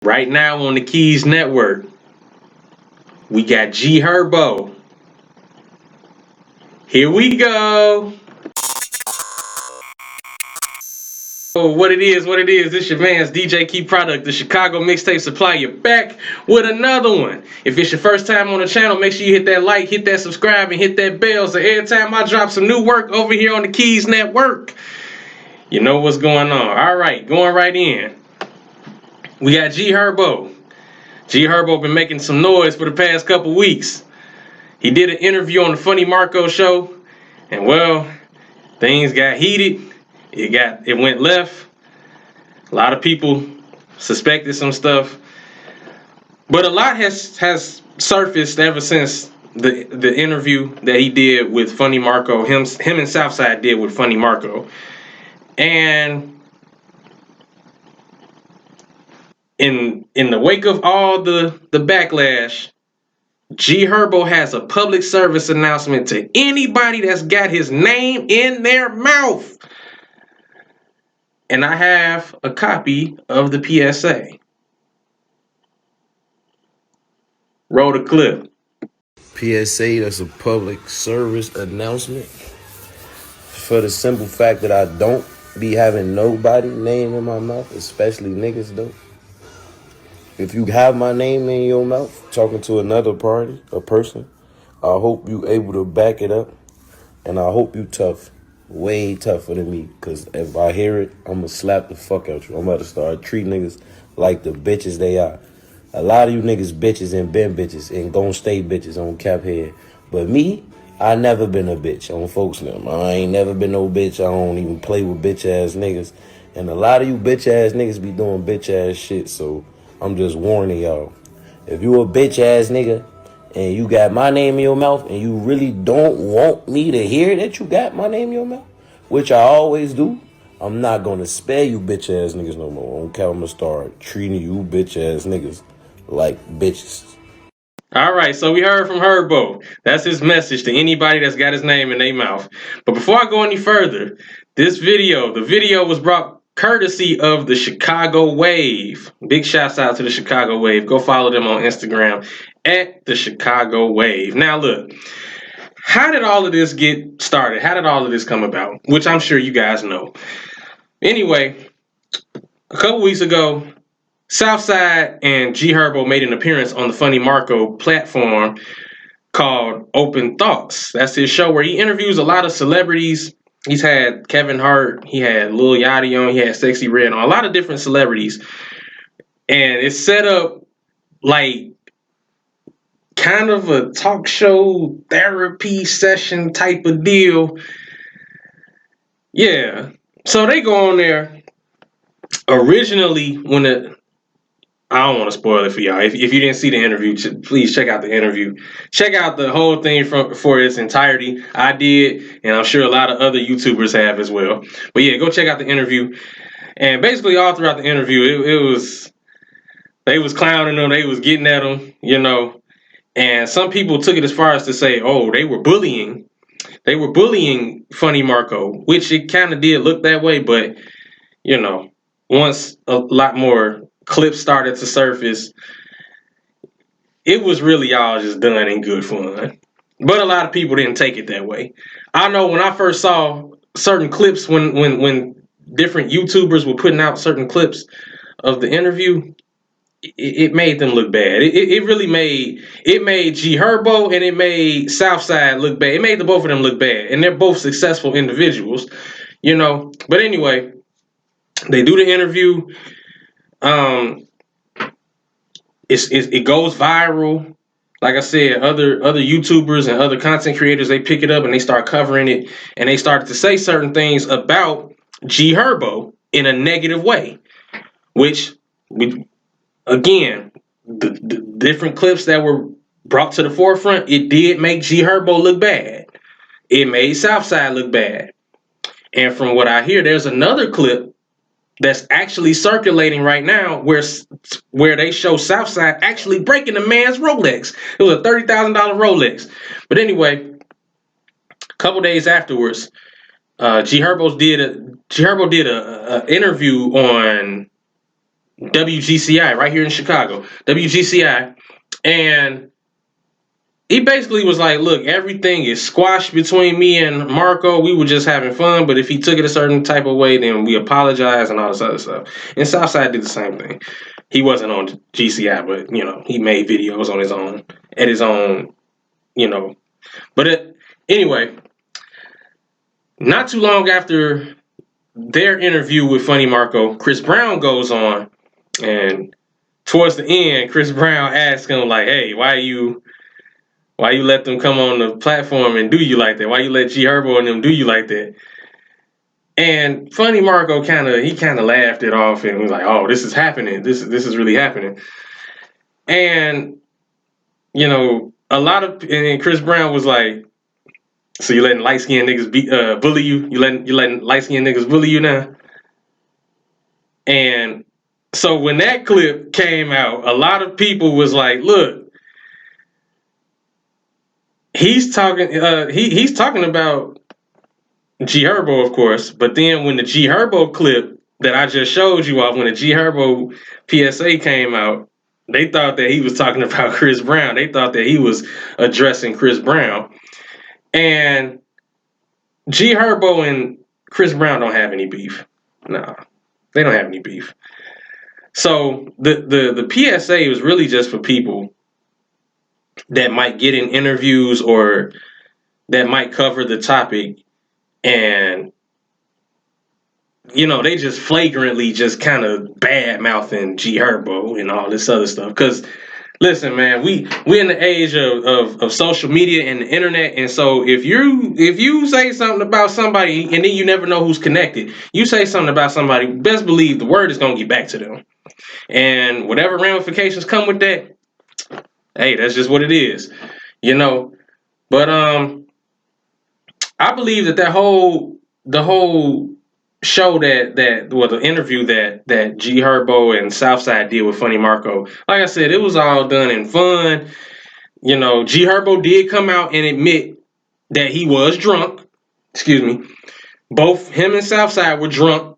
Right now on the Keys Network, we got G Herbo. Here we go. Oh, what it is. This your man's DJ Key Product, the Chicago Mixtape Supplier, back with another one. If it's your first time on the channel, make sure you hit that like, hit that subscribe, and hit that bell so every time I drop some new work over here on the Keys Network, you know what's going on. All right, going right in. We got G Herbo. G Herbo been making some noise for the past couple weeks. He did an interview on the Funny Marco show, and well, things got heated. It went left. A lot of people suspected some stuff, but a lot has surfaced ever since the interview that he did with Funny Marco. Him and Southside did with Funny Marco, and in the wake of all the backlash, G Herbo has a public service announcement to anybody that's got his name in their mouth. And I have a copy of the PSA. Roll the clip. PSA, that's a public service announcement. For the simple fact that I don't be having nobody name in my mouth, especially niggas though. If you have my name in your mouth, talking to another party, a person, I hope you able to back it up. And I hope you tough. Way tougher than me. Because if I hear it, I'm going to slap the fuck out you. I'm about to start treating niggas like the bitches they are. A lot of you niggas bitches and been bitches and gon' stay bitches on cap head. But me, I never been a bitch on folks now. I ain't never been no bitch. I don't even play with bitch ass niggas. And a lot of you bitch ass niggas be doing bitch ass shit. So I'm just warning y'all. If you a bitch ass nigga and you got my name in your mouth and you really don't want me to hear that you got my name in your mouth, which I always do, I'm not gonna spare you bitch ass niggas no more. I'm gonna start treating you bitch ass niggas like bitches. All right, so we heard from Herbo. That's his message to anybody that's got his name in their mouth. But before I go any further, the video was brought courtesy of the Chicago Wave. Big shouts out to the Chicago Wave. Go follow them on Instagram at the Chicago Wave. Now look, how did all of this get started? How did all of this come about? Which I'm sure you guys know. Anyway, a couple weeks ago, Southside and G Herbo made an appearance on the Funny Marco platform called Open Thoughts. That's his show where he interviews a lot of celebrities. He's had Kevin Hart, he had Lil Yachty on, he had Sexy Red on, a lot of different celebrities. And it's set up like kind of a talk show therapy session type of deal. Yeah. So they go on there. Originally, I don't want to spoil it for y'all. If you didn't see the interview, please check out the interview. Check out the whole thing for its entirety. I did, and I'm sure a lot of other YouTubers have as well. But yeah, go check out the interview. And basically all throughout the interview, they was clowning them, they was getting at them, you know. And some people took it as far as to say, oh, they were bullying. They were bullying Funny Marco, which it kind of did look that way. But, you know, once a lot more clips started to surface, it was really all just done in good fun. But a lot of people didn't take it that way. I know when I first saw certain clips, when different YouTubers were putting out certain clips of the interview, it made them look bad. It really made G Herbo and it made Southside look bad. It made the both of them look bad, and they're both successful individuals, you know. But anyway, they do the interview. It goes viral. Like I said, other YouTubers and other content creators, they pick it up and they start covering it, and they started to say certain things about G Herbo in a negative way, which again, the different clips that were brought to the forefront, it did make G Herbo look bad. It made Southside look bad. And from what I hear, there's another clip that's actually circulating right now where they show Southside actually breaking the man's Rolex. It was a $30,000 Rolex. But anyway, a couple days afterwards, G Herbo did a interview on WGCI right here in Chicago, WGCI, and he basically was like, look, everything is squashed between me and Marco. We were just having fun, but if he took it a certain type of way, then we apologize and all this other stuff. And Southside did the same thing. He wasn't on GCI, but, he made videos on his own, at his own, But anyway, not too long after their interview with Funny Marco, Chris Brown goes on, and towards the end, Chris Brown asks him, like, hey, why you let them come on the platform and do you like that? Why you let G Herbo and them do you like that? And Funny Marco kind of laughed it off and was like, oh, this is happening. This is really happening. And and Chris Brown was like, so you letting light skinned niggas bully you? You letting light skinned niggas bully you now? And so when that clip came out, a lot of people was like, look, he's talking he's talking about G Herbo, of course, but then when the G Herbo clip that I just showed you off, when the G Herbo PSA came out, they thought that he was talking about Chris Brown. They thought that he was addressing Chris Brown. And G Herbo and Chris Brown don't have any beef. No, they don't have any beef. So the PSA was really just for people that might get in interviews or that might cover the topic and they just flagrantly just kind of bad mouthing G Herbo and all this other stuff. Because listen, man, we in the age of social media and the internet, and so if you say something about somebody and then you never know who's connected, you say something about somebody, best believe the word is gonna get back to them, and whatever ramifications come with that, hey, that's just what it is, But I believe that the whole show the interview that G Herbo and Southside did with Funny Marco, like I said, it was all done in fun. G Herbo did come out and admit that he was drunk. Excuse me. Both him and Southside were drunk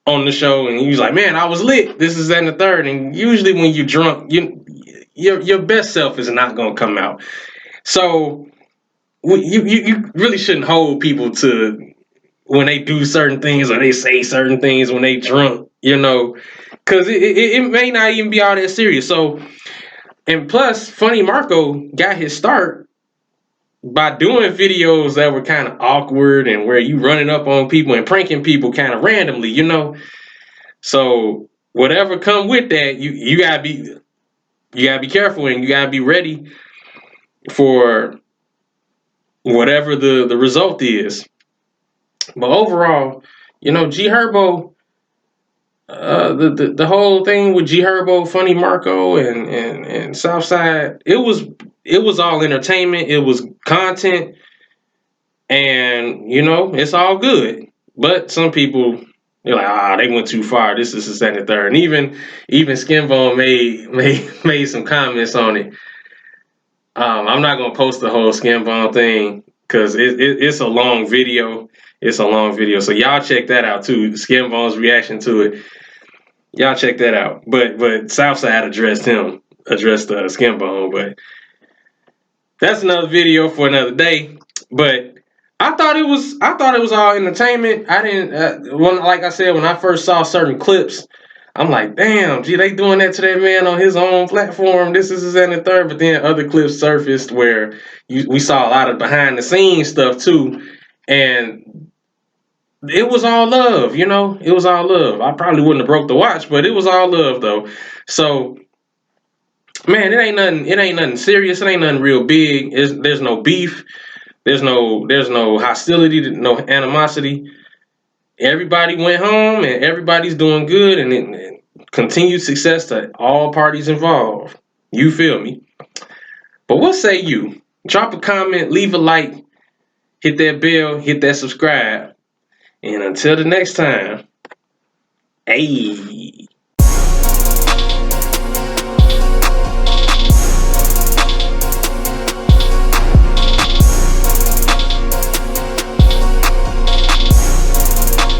on the show, and he was like, "Man, I was lit. This is that and the third." And usually when you're drunk, your best self is not gonna come out. So you really shouldn't hold people to when they do certain things or they say certain things when they drunk, because it may not even be all that serious. So, and plus, Funny Marco got his start by doing videos that were kind of awkward and where you running up on people and pranking people kind of randomly, So whatever come with that, you gotta be careful and you gotta be ready for whatever the result is. But overall, G Herbo, the whole thing with G Herbo, Funny Marco, and Southside, it was all entertainment. It was content, and it's all good. But some people, they're like, they went too far. This is the second, third, and even Skinbone made some comments on it. I'm not gonna post the whole Skinbone thing because it's a long video. It's a long video, so y'all check that out too. Skinbone's reaction to it. Y'all check that out. But Southside addressed Skinbone, but that's another video for another day. But I thought it was all entertainment. I didn't like I said, when I first saw certain clips, I'm like, damn, gee, they doing that to that man on his own platform. This is and the third. But then other clips surfaced where we saw a lot of behind the scenes stuff too, and it was all love, It was all love. I probably wouldn't have broke the watch, but it was all love though. So, man, it ain't nothing. It ain't nothing serious. It ain't nothing real big. There's no beef. There's no hostility. No animosity. Everybody went home, and everybody's doing good, and continued success to all parties involved. You feel me? But what say you? Drop a comment, leave a like, hit that bell, hit that subscribe. And until the next time, hey.